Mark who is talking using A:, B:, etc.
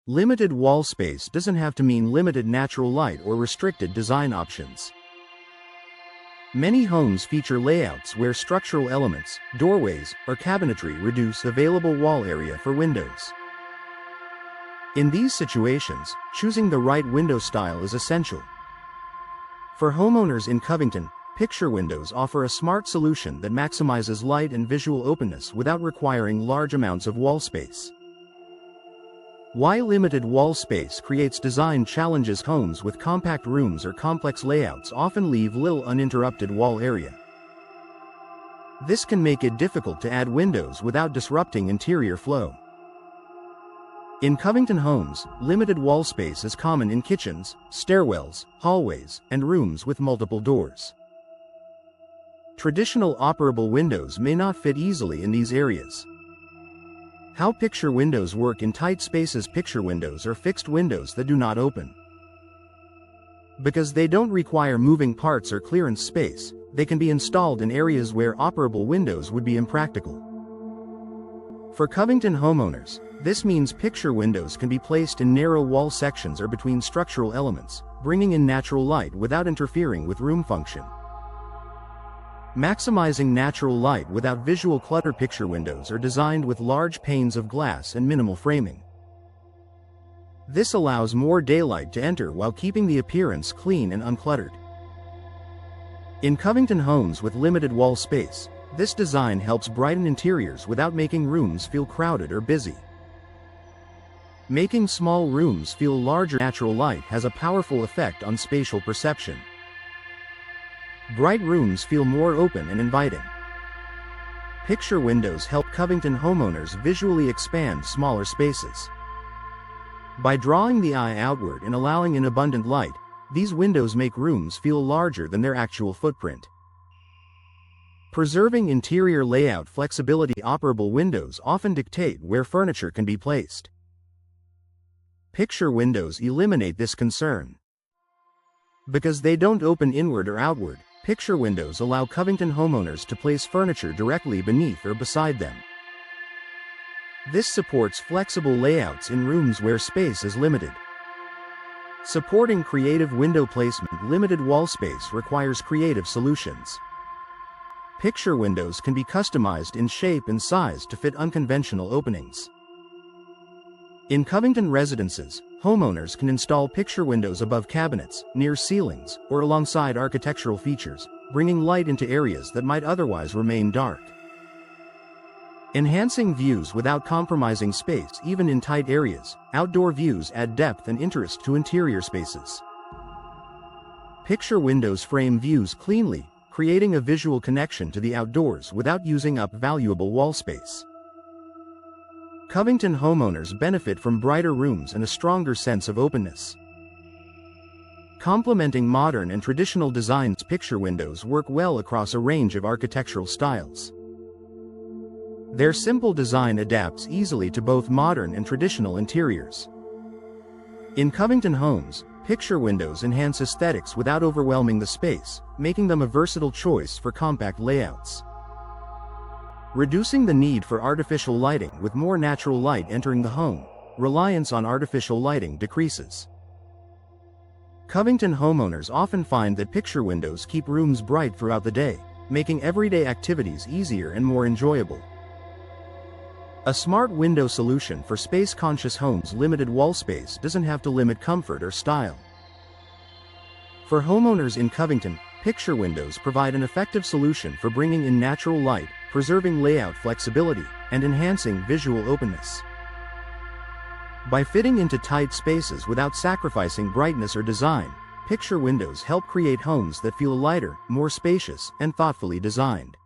A: Limited wall space doesn't have to mean limited natural light or restricted design options. Many homes feature layouts where structural elements, doorways, or cabinetry reduce available wall area for windows. In these situations, choosing the right window style is essential. For homeowners in Covington, Picture Windows offer a smart solution that maximizes light and visual openness without requiring large amounts of wall space. Why limited wall space creates design challenges. Homes with compact rooms or complex layouts often leave little uninterrupted wall area. This can make it difficult to add windows without disrupting interior flow. In Covington homes, limited wall space is common in kitchens, stairwells, hallways, and rooms with multiple doors. Traditional operable windows may not fit easily in these areas. How picture windows work in tight spaces. Picture windows are fixed windows that do not open. Because they don't require moving parts or clearance space, they can be installed in areas where operable windows would be impractical. For Covington homeowners, this means picture windows can be placed in narrow wall sections or between structural elements, bringing in natural light without interfering with room function. Maximizing natural light without visual clutter. Picture windows are designed with large panes of glass and minimal framing. This allows more daylight to enter while keeping the appearance clean and uncluttered. In Covington homes with limited wall space, this design helps brighten interiors without making rooms feel crowded or busy. Making small rooms feel larger. Natural light has a powerful effect on spatial perception. Bright rooms feel more open and inviting. Picture windows help Covington homeowners visually expand smaller spaces. By drawing the eye outward and allowing in abundant light, these windows make rooms feel larger than their actual footprint. Preserving interior layout flexibility. Operable windows often dictate where furniture can be placed. Picture windows eliminate this concern. Because they don't open inward or outward, picture windows allow Covington homeowners to place furniture directly beneath or beside them. This supports flexible layouts in rooms where space is limited. Supporting creative window placement. Limited wall space requires creative solutions. Picture windows can be customized in shape and size to fit unconventional openings. In Covington residences, homeowners can install picture windows above cabinets, near ceilings, or alongside architectural features, bringing light into areas that might otherwise remain dark. Enhancing views without compromising space. Even in tight areas, outdoor views add depth and interest to interior spaces. Picture windows frame views cleanly, creating a visual connection to the outdoors without using up valuable wall space. Covington homeowners benefit from brighter rooms and a stronger sense of openness. Complementing modern and traditional designs. Picture windows work well across a range of architectural styles. Their simple design adapts easily to both modern and traditional interiors. In Covington homes, picture windows enhance aesthetics without overwhelming the space, making them a versatile choice for compact layouts. Reducing the need for artificial lighting. With more natural light entering the home, reliance on artificial lighting decreases. Covington homeowners often find that picture windows keep rooms bright throughout the day, making everyday activities easier and more enjoyable. A smart window solution for space-conscious homes. Limited wall space doesn't have to limit comfort or style. For homeowners in Covington, picture windows provide an effective solution for bringing in natural light, preserving layout flexibility, and enhancing visual openness. By fitting into tight spaces without sacrificing brightness or design, picture windows help create homes that feel lighter, more spacious, and thoughtfully designed.